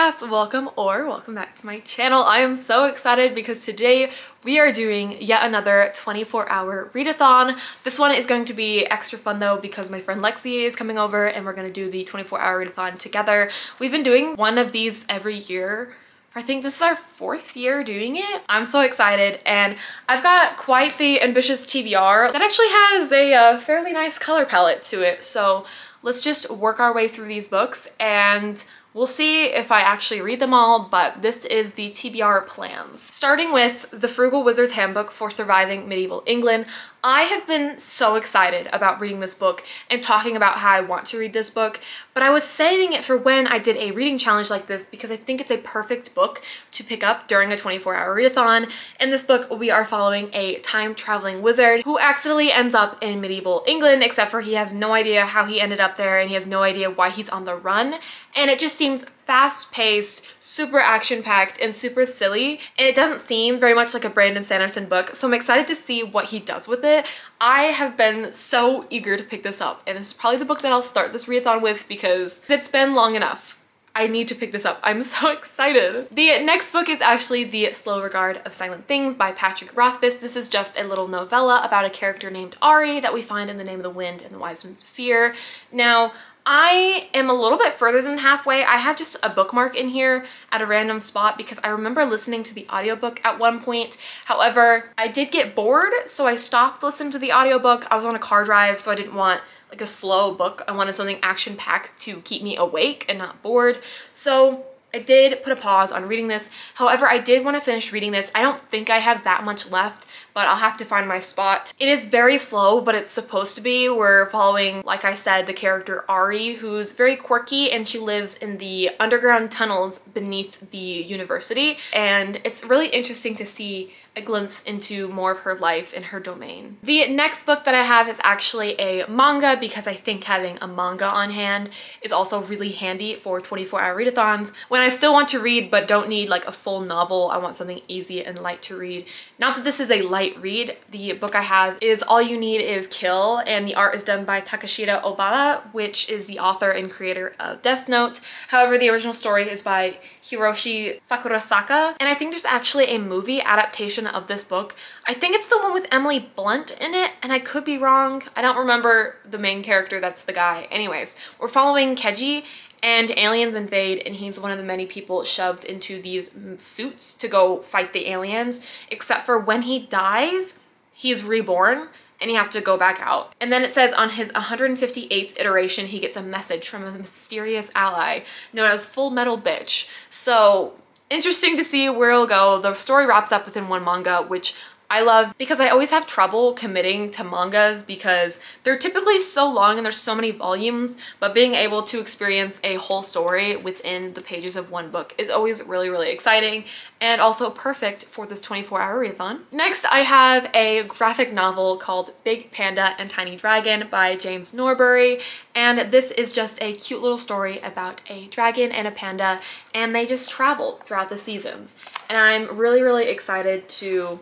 Cass, welcome back to my channel. I am so excited because today we are doing yet another 24-hour readathon. This one is going to be extra fun though because my friend Lexie is coming over and we're going to do the 24-hour readathon together. We've been doing one of these every year. I think this is our 4th year doing it. I'm so excited, and I've got quite the ambitious TBR that actually has a fairly nice color palette to it. So let's just work our way through these books and we'll see if I actually read them all, but this is the TBR plans. Starting with The Frugal Wizard's Handbook for Surviving Medieval England. I have been so excited about reading this book and talking about how I want to read this book, but I was saving it for when I did a reading challenge like this because I think it's a perfect book to pick up during a 24-hour readathon. In this book, we are following a time-traveling wizard who accidentally ends up in medieval England, except for he has no idea how he ended up there and he has no idea why he's on the run. And it just seems fast-paced, super action-packed, and super silly. And it doesn't seem very much like a Brando Sando book, so I'm excited to see what he does with it. I have been so eager to pick this up, and this is probably the book that I'll start this readathon with because it's been long enough. I need to pick this up. I'm so excited. The next book is actually The Slow Regard of Silent Things by Patrick Rothfuss. This is just a little novella about a character named Ari that we find in The Name of the Wind and The Wise Man's Fear. Now, I am a little bit further than halfway. I have just a bookmark in here at a random spot because I remember listening to the audiobook at one point. However, I did get bored, so I stopped listening to the audiobook. I was on a car drive, so I didn't want like a slow book. I wanted something action-packed to keep me awake and not bored. So I did put a pause on reading this. However, I did want to finish reading this. I don't think I have that much left, but I'll have to find my spot. It is very slow, but it's supposed to be. We're following, like I said, the character Ari, who's very quirky, and she lives in the underground tunnels beneath the university. And it's really interesting to see a glimpse into more of her life in her domain. The next book that I have is actually a manga because I think having a manga on hand is also really handy for 24-hour readathons. When I still want to read but don't need like a full novel, I want something easy and light to read. Not that this is a light read. The book I have is All You Need Is Kill, and the art is done by Takashita Obata, which is the author and creator of Death Note. However, the original story is by Hiroshi Sakurasaka, and I think there's actually a movie adaptation of this book. I think it's the one with Emily Blunt in it, and I could be wrong. I don't remember the main character that's the guy. Anyways, we're following Keiji, and aliens invade, and he's one of the many people shoved into these suits to go fight the aliens, except for when he dies, he's reborn and he has to go back out. And then it says on his 158th iteration, he gets a message from a mysterious ally known as Full Metal Bitch. So interesting to see where it'll go. The story wraps up within one manga, which I love because I always have trouble committing to mangas because they're typically so long and there's so many volumes, but being able to experience a whole story within the pages of one book is always really, really exciting and also perfect for this 24-hour readathon. Next, I have a graphic novel called Big Panda and Tiny Dragon by James Norbury, and this is just a cute little story about a dragon and a panda, and they just travel throughout the seasons. And I'm really, really excited to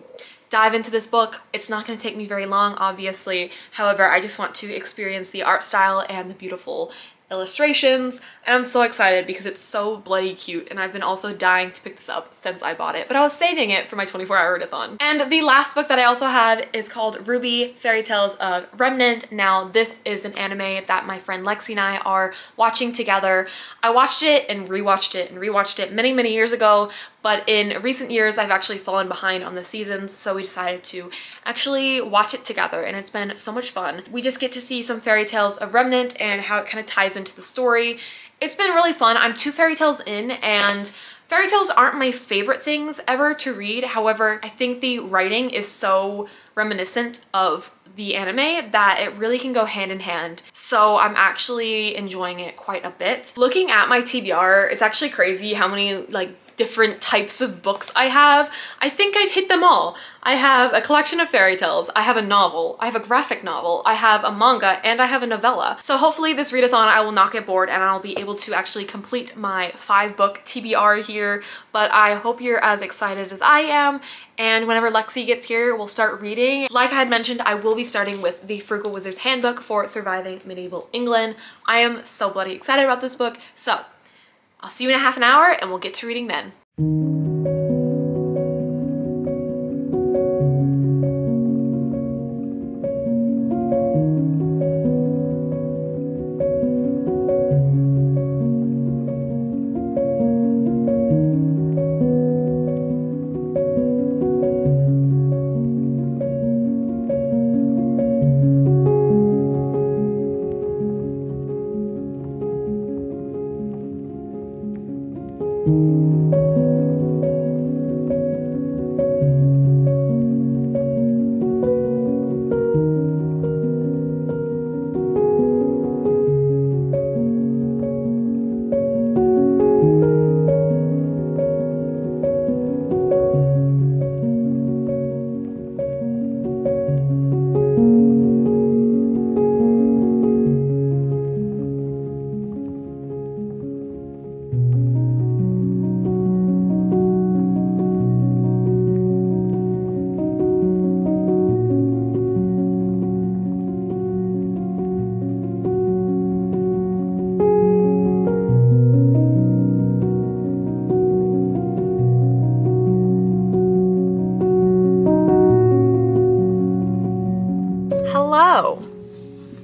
dive into this book. It's not going to take me very long, obviously. However, I just want to experience the art style and the beautiful illustrations, and I'm so excited because it's so bloody cute, and I've been also dying to pick this up since I bought it, but I was saving it for my 24-hour readathon. And the last book that I also have is called Ruby Fairy Tales of Remnant. Now, this is an anime that my friend Lexie and I are watching together. I watched it and rewatched it and rewatched it many, many years ago, but in recent years, I've actually fallen behind on the seasons, so we decided to actually watch it together, and it's been so much fun. We just get to see some fairy tales of Remnant and how it kind of ties into the story. It's been really fun. I'm 2 fairy tales in, and fairy tales aren't my favorite things ever to read. However, I think the writing is so reminiscent of the anime that it really can go hand in hand. So I'm actually enjoying it quite a bit. Looking at my TBR, it's actually crazy how many like different types of books I have. I think I've hit them all. I have a collection of fairy tales, I have a novel, I have a graphic novel, I have a manga, and I have a novella. So hopefully this readathon I will not get bored and I'll be able to actually complete my 5-book TBR here, but I hope you're as excited as I am, and whenever Lexie gets here, we'll start reading. Like I had mentioned, I will be starting with The Frugal Wizard's Handbook for Surviving Medieval England. I am so bloody excited about this book, so I'll see you in a half an hour and we'll get to reading then.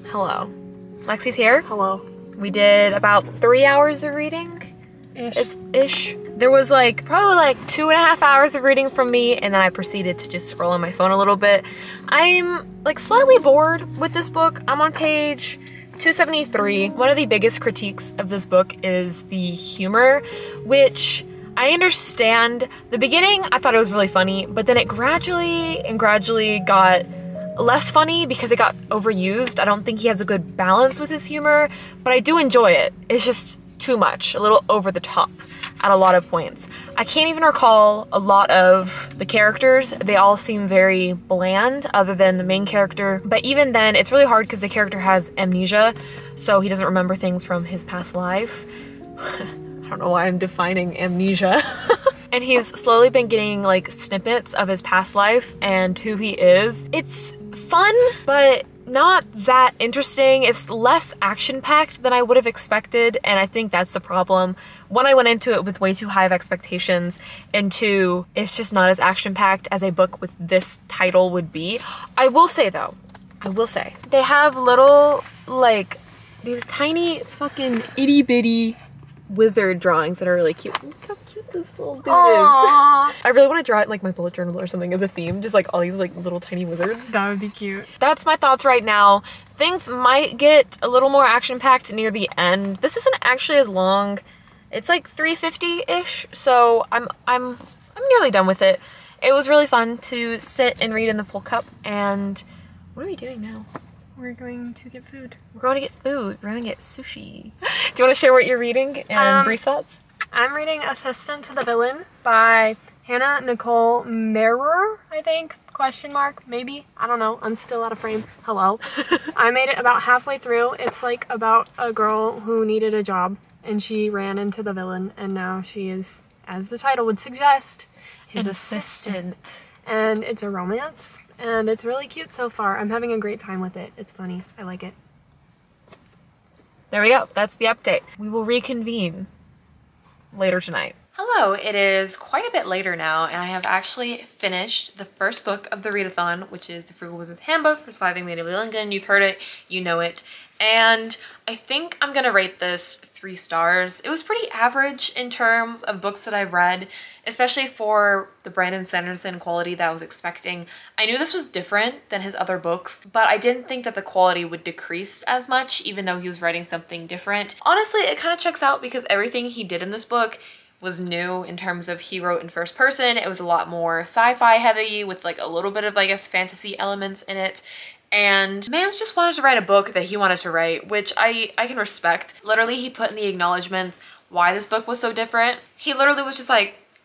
Hello. Lexi's here. Hello. We did about 3 hours of reading. Ish. There was probably 2.5 hours of reading from me, and then I proceeded to just scroll on my phone a little bit. I'm slightly bored with this book. I'm on page 273. One of the biggest critiques of this book is the humor, which I understand. The beginning, I thought it was really funny, but then it gradually got less funny because it got overused. I don't think he has a good balance with his humor, but I do enjoy it. It's just too much, a little over the top at a lot of points. I can't even recall a lot of the characters. They all seem very bland other than the main character, but even then it's really hard because the character has amnesia, so he doesn't remember things from his past life. I don't know why I'm defining amnesia. And he's slowly been getting snippets of his past life and who he is. It's fun, but not that interesting. It's less action-packed than I would have expected, and I think that's the problem. One, I went into it with way too high of expectations, and two, it's just not as action-packed as a book with this title would be. I will say though, they have little, these tiny fucking itty-bitty wizard drawings that are really cute. Look how cute this little dude is. I really want to draw it in my bullet journal or something as a theme, just all these little tiny wizards. That would be cute. That's my thoughts right now. Things might get a little more action-packed near the end. This isn't actually as long. It's 350-ish, so I'm nearly done with it. It was really fun to sit and read in the full cup, and what are we doing now? We're going to get food. We're going to get food. We're going to get sushi. Do you want to share what you're reading and brief thoughts? I'm reading Assistant to the Villain by Hannah Nicole Merer, I think. Question mark, maybe? I don't know. I'm still out of frame. Hello. I made it about halfway through. It's about a girl who needed a job and she ran into the villain, and now she is, as the title would suggest, his assistant. And it's a romance. And it's really cute so far. I'm having a great time with it. It's funny. I like it. There we go. That's the update. We will reconvene later tonight. Hello, it is quite a bit later now, and I have actually finished the first book of the readathon, which is The Frugal Wizard's Handbook for Surviving Lady Lilligan. You've heard it, you know it. And I think I'm gonna rate this 3 stars. It was pretty average in terms of books that I've read, especially for the Brandon Sanderson quality that I was expecting. I knew this was different than his other books, but I didn't think that the quality would decrease as much, even though he was writing something different. Honestly, it kind of checks out because everything he did in this book was new in terms of he wrote in first person. It was a lot more sci-fi heavy with a little bit of, I guess, fantasy elements in it. And man's just wanted to write a book that he wanted to write, which I can respect. Literally, he put in the acknowledgements why this book was so different. He literally was just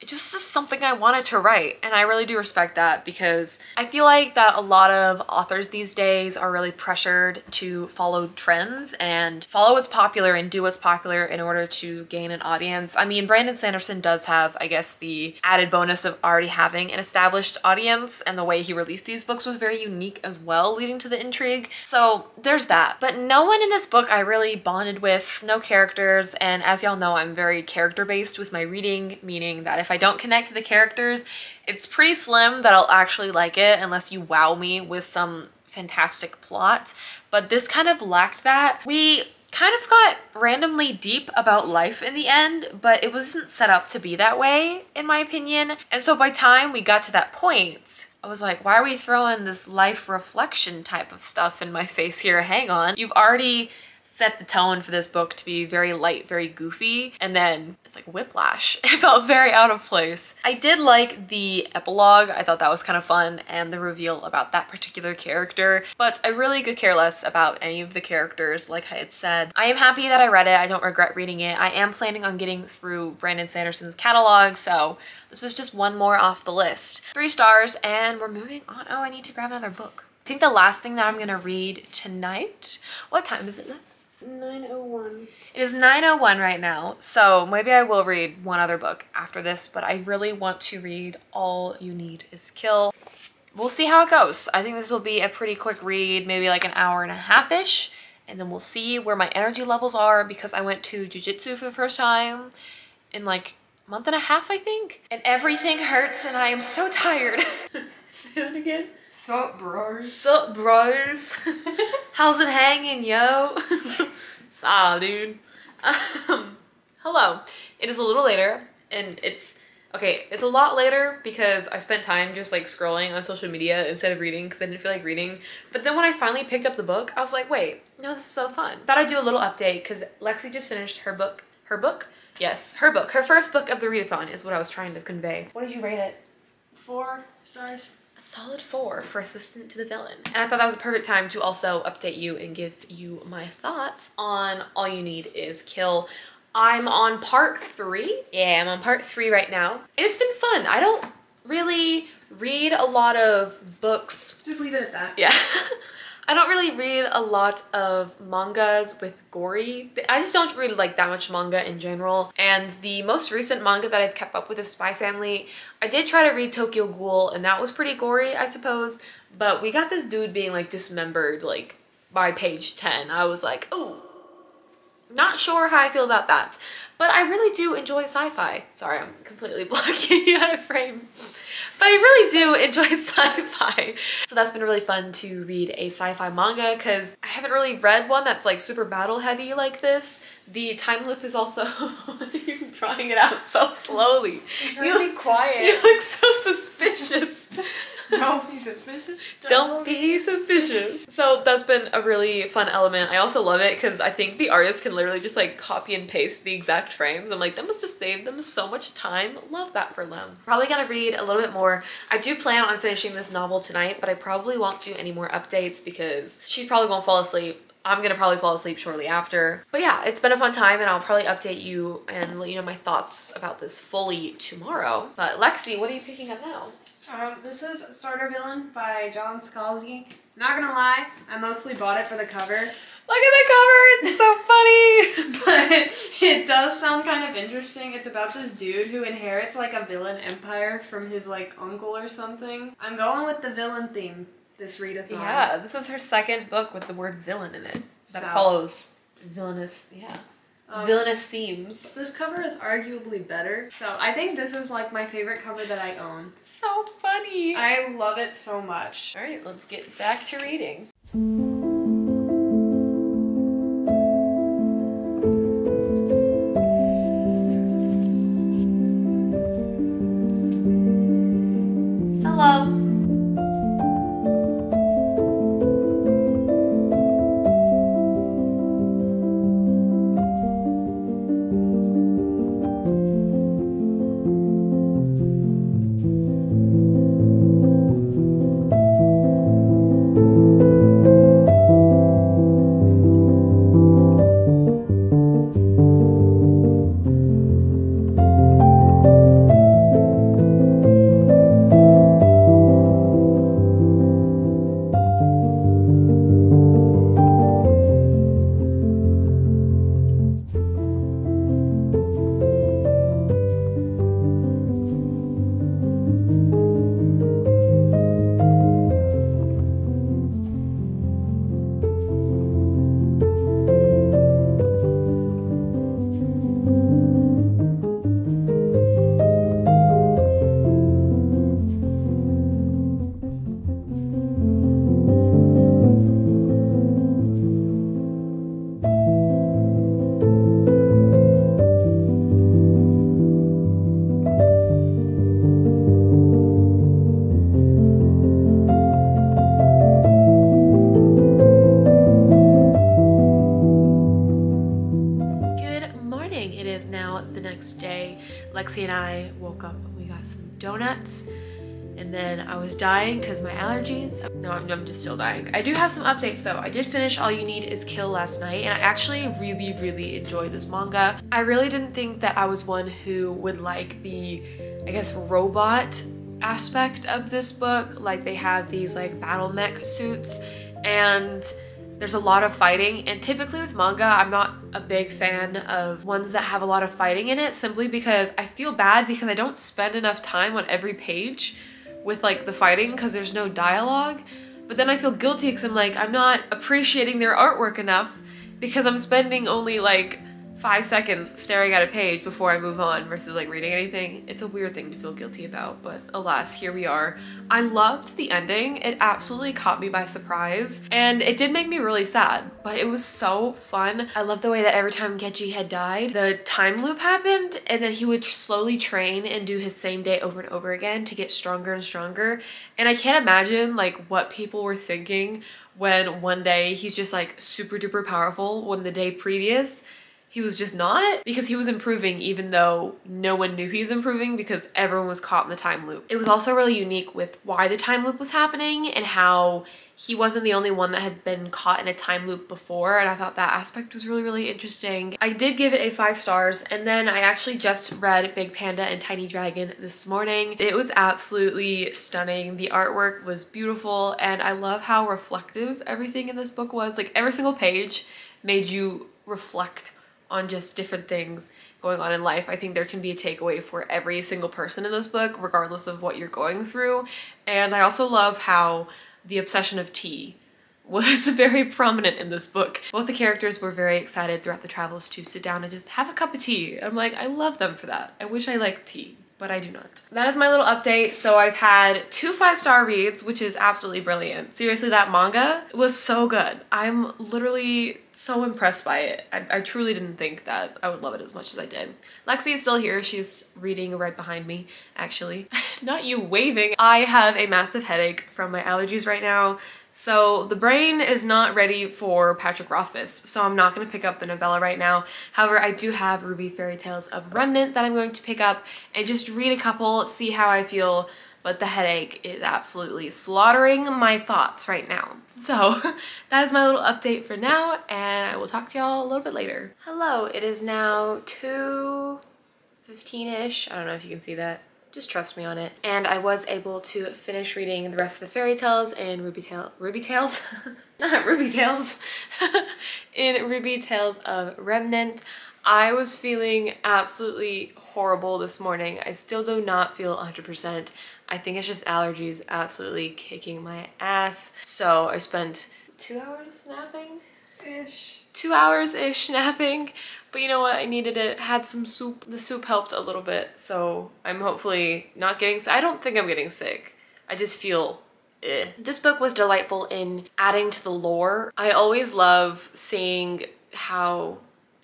it just is something I wanted to write, and I really do respect that because I feel like that a lot of authors these days are really pressured to follow trends and follow what's popular and do what's popular in order to gain an audience. I mean, Brandon Sanderson does have, I guess, the added bonus of already having an established audience, and the way he released these books was very unique as well, leading to the intrigue. So there's that. But no one in this book I really bonded with, no characters, and as y'all know, I'm very character-based with my reading, meaning that if I don't connect to the characters, it's pretty slim that I'll actually like it unless you wow me with some fantastic plot. But this kind of lacked that. We kind of got randomly deep about life in the end, but it wasn't set up to be that way, in my opinion. And so by time we got to that point, I was like, why are we throwing this life reflection type of stuff in my face here? Hang on. You've already set the tone for this book to be very light, very goofy, and then it's like whiplash. It felt very out of place. I did like the epilogue. I thought that was kind of fun, and the reveal about that particular character, but I really could care less about any of the characters, like I had said. I am happy that I read it. I don't regret reading it. I am planning on getting through Brandon Sanderson's catalog, so this is just one more off the list. 3 stars, and we're moving on. Oh, I need to grab another book. I think the last thing that I'm gonna read tonight, what time is it, Lex? 9:01. It is 9:01 right now, so maybe I will read one other book after this, but I really want to read All You Need Is Kill. We'll see how it goes. I think this will be a pretty quick read, maybe like an hour and a half-ish, and then we'll see where my energy levels are because I went to jiu-jitsu for the first time in like a month and a half, I think, and everything hurts and I am so tired. Say that again. Sup, bros? Sup, bros? How's it hanging, yo? Saw, dude. Hello. It is a little later, and it's a lot later because I spent time just like scrolling on social media instead of reading because I didn't feel like reading. But then when I finally picked up the book, I was like, wait, no, this is so fun. Thought I'd do a little update because Lexie just finished her book. Her book? Yes, her book. Her first book of the readathon is what I was trying to convey. What did you rate it? 4 stars. A solid 4 for Assistant to the Villain. And I thought that was a perfect time to also update you and give you my thoughts on All You Need Is Kill. I'm on part 3. Yeah, I'm on part 3 right now. It's been fun. I don't really read a lot of books. Just leave it at that. Yeah. I don't really read a lot of mangas with gory. I just don't read like that much manga in general. And the most recent manga that I've kept up with is Spy Family. I did try to read Tokyo Ghoul and that was pretty gory, I suppose. But we got this dude being like dismembered like by page 10. I was like, ooh, not sure how I feel about that. But I really do enjoy sci-fi. Sorry, I'm completely blocking you out of frame. But I really do enjoy sci-fi. So that's been really fun to read a sci-fi manga because I haven't really read one that's like super battle heavy like this. The time loop is also, you're drawing it out so slowly. I'm trying to be quiet. You look so suspicious. Don't be suspicious. Don't be suspicious. So that's been a really fun element. I also love it because I think the artist can literally just like copy and paste the exact frames. I'm like, that must have saved them so much time. Love that for them. Probably gonna read a little bit more. I do plan on finishing this novel tonight, but I probably won't do any more updates because she's probably gonna fall asleep. I'm gonna probably fall asleep shortly after. But yeah, it's been a fun time and I'll probably update you and let you know my thoughts about this fully tomorrow. But Lexie, what are you picking up now? This is Starter Villain by John Scalzi. Not gonna lie, I mostly bought it for the cover. Look at the cover, it's so funny! But it does sound kind of interesting. It's about this dude who inherits like a villain empire from his like uncle or something. I'm going with the villain theme this readathon. Yeah, this is her second book with the word villain in it. That So. follows villainous, yeah. Villainous themes. This cover is arguably better. So I think this is like my favorite cover that I own. So funny. I love it so much. All right, let's get back to reading. Hello. Lexie and I woke up and we got some donuts. And then I was dying because my allergies. No, I'm just still dying. I do have some updates though. I did finish All You Need Is Kill last night, and I actually really enjoyed this manga. I really didn't think that I was one who would like the, I guess, robot aspect of this book. Like, they have these like battle mech suits and there's a lot of fighting, and typically with manga I'm not a big fan of ones that have a lot of fighting in it, simply because I feel bad because I don't spend enough time on every page with like the fighting because there's no dialogue. But then I feel guilty because I'm like, I'm not appreciating their artwork enough because I'm spending only like 5 seconds staring at a page before I move on versus like reading anything. It's a weird thing to feel guilty about, but alas, here we are. I loved the ending. It absolutely caught me by surprise, and it did make me really sad, but it was so fun. I love the way that every time Geji had died, the time loop happened, and then he would slowly train and do his same day over and over again to get stronger and stronger. And I can't imagine like what people were thinking when one day he's just like super duper powerful when the day previous he was just not, because he was improving even though no one knew he was improving because everyone was caught in the time loop. It was also really unique with why the time loop was happening and how he wasn't the only one that had been caught in a time loop before, and I thought that aspect was really interesting. I did give it a 5 stars, and then I actually just read Big Panda and Tiny Dragon this morning. It was absolutely stunning. The artwork was beautiful, and I love how reflective everything in this book was. Like, every single page made you reflect on just different things going on in life. I think there can be a takeaway for every single person in this book, regardless of what you're going through. And I also love how the obsession of tea was very prominent in this book. Both the characters were very excited throughout the travels to sit down and just have a cup of tea. I'm like, I love them for that. I wish I liked tea, but I do not. That is my little update. So I've had 2 5-star reads, which is absolutely brilliant. Seriously, that manga was so good. I'm literally so impressed by it. I truly didn't think that I would love it as much as I did. Lexie is still here. She's reading right behind me, actually. Not you waving. I have a massive headache from my allergies right now. So the brain is not ready for Patrick Rothfuss, so I'm not going to pick up the novella right now. However, I do have Ruby Fairy Tales of Remnant that I'm going to pick up and just read a couple, see how I feel, but the headache is absolutely slaughtering my thoughts right now. So that is my little update for now, and I will talk to y'all a little bit later. Hello, it is now 2:15-ish. I don't know if you can see that. Just trust me on it. And I was able to finish reading the rest of the fairy tales in Ruby Tales? Not Ruby Tales. In Ruby Tales of Remnant. I was feeling absolutely horrible this morning. I still do not feel 100%. I think it's just allergies absolutely kicking my ass. So I spent 2 hours napping-ish? 2 hours-ish napping. But you know what? I needed it. Had some soup. The soup helped a little bit, so I'm hopefully not getting sick. I don't think I'm getting sick. I just feel eh. This book was delightful in adding to the lore. I always love seeing how,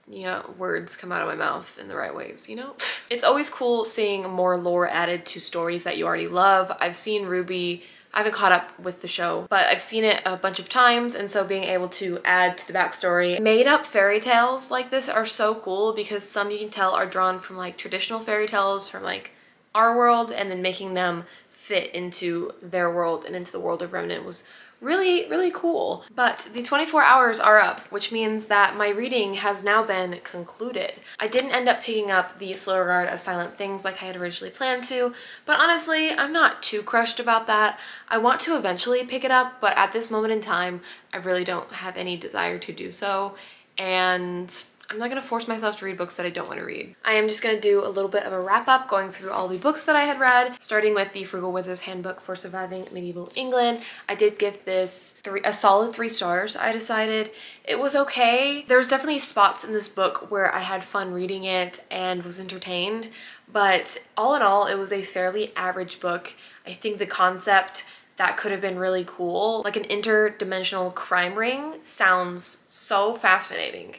yeah, words come out of my mouth in the right ways, you know? It's always cool seeing more lore added to stories that you already love. I've seen Ruby. I haven't caught up with the show, but I've seen it a bunch of times, and so being able to add to the backstory. Made up fairy tales like this are so cool because some you can tell are drawn from like traditional fairy tales from like our world, and then making them fit into their world and into the world of Remnant was really cool. But the 24 hours are up, which means that my reading has now been concluded. I didn't end up picking up the Slow Regard of Silent Things like I had originally planned to, but honestly, I'm not too crushed about that. I want to eventually pick it up, but at this moment in time, I really don't have any desire to do so, and I'm not gonna force myself to read books that I don't want to read. I am just gonna do a little bit of a wrap up going through all the books that I had read, starting with the Frugal Wizard's Handbook for Surviving Medieval England. I did give this a solid 3 stars, I decided. It was okay. There was definitely spots in this book where I had fun reading it and was entertained, but all in all, it was a fairly average book. I think the concept that could have been really cool, like an interdimensional crime ring, sounds so fascinating.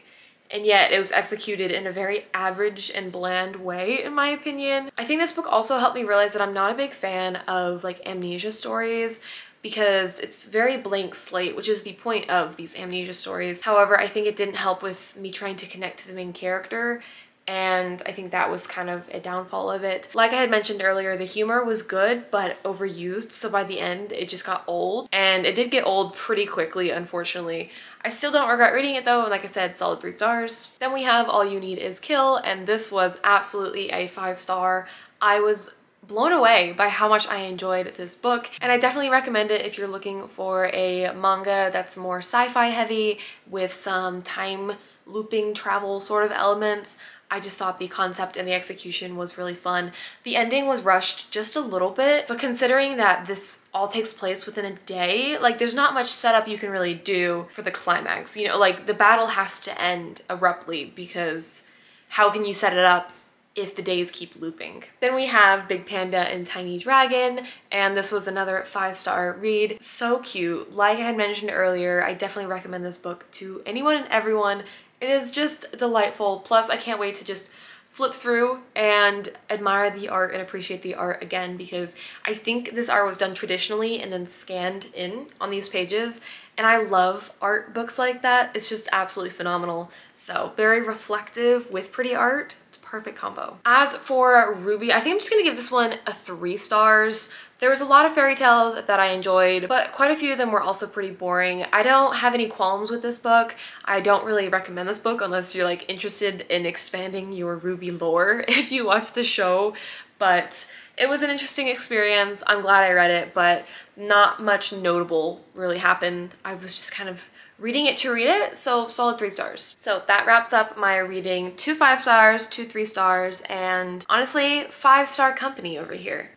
And yet it was executed in a very average and bland way, in my opinion. I think this book also helped me realize that I'm not a big fan of like amnesia stories because it's very blank slate, which is the point of these amnesia stories. However, I think it didn't help with me trying to connect to the main character, and I think that was kind of a downfall of it. Like I had mentioned earlier, the humor was good but overused, so by the end it just got old, and it did get old pretty quickly, unfortunately. I still don't regret reading it though, and like I said, solid 3 stars. Then we have All You Need Is Kill, and this was absolutely a 5-star. I was blown away by how much I enjoyed this book, and I definitely recommend it if you're looking for a manga that's more sci-fi heavy with some time looping travel sort of elements. I just thought the concept and the execution was really fun. The ending was rushed just a little bit, but considering that this all takes place within a day, like there's not much setup you can really do for the climax. You know, like the battle has to end abruptly because how can you set it up if the days keep looping? Then we have Big Panda and Tiny Dragon, and this was another 5-star read. So cute. Like I had mentioned earlier, I definitely recommend this book to anyone and everyone. It is just delightful. Plus, I can't wait to just flip through and admire the art and appreciate the art again, because I think this art was done traditionally and then scanned in on these pages, and I love art books like that. It's just absolutely phenomenal. So very reflective with pretty art. Perfect combo. As for Ruby, I think I'm just gonna give this one a 3 stars. There was a lot of fairy tales that I enjoyed, but quite a few of them were also pretty boring. I don't have any qualms with this book. I don't really recommend this book unless you're like interested in expanding your Ruby lore if you watch the show, but it was an interesting experience. I'm glad I read it, but not much notable really happened. I was just kind of reading it to read it, so solid 3 stars. So that wraps up my reading. 2 5 stars, 2 3 stars, and honestly, 5-star company over here.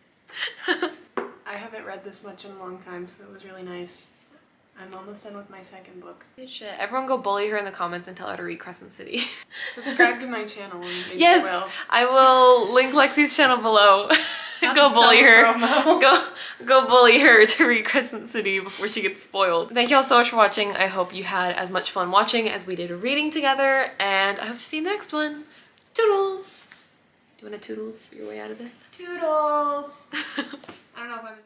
I haven't read this much in a long time, so it was really nice. I'm almost done with my 2nd book. Good shit. Everyone go bully her in the comments and tell her to read Crescent City. Subscribe to my channel. And yes, I will link Lexie's channel below. Go bully her. Go bully her to read Crescent City before she gets spoiled. Thank you all so much for watching. I hope you had as much fun watching as we did reading together, and I hope to see you in the next one. Toodles! Do you want to toodles your way out of this? Toodles! I don't know if I'm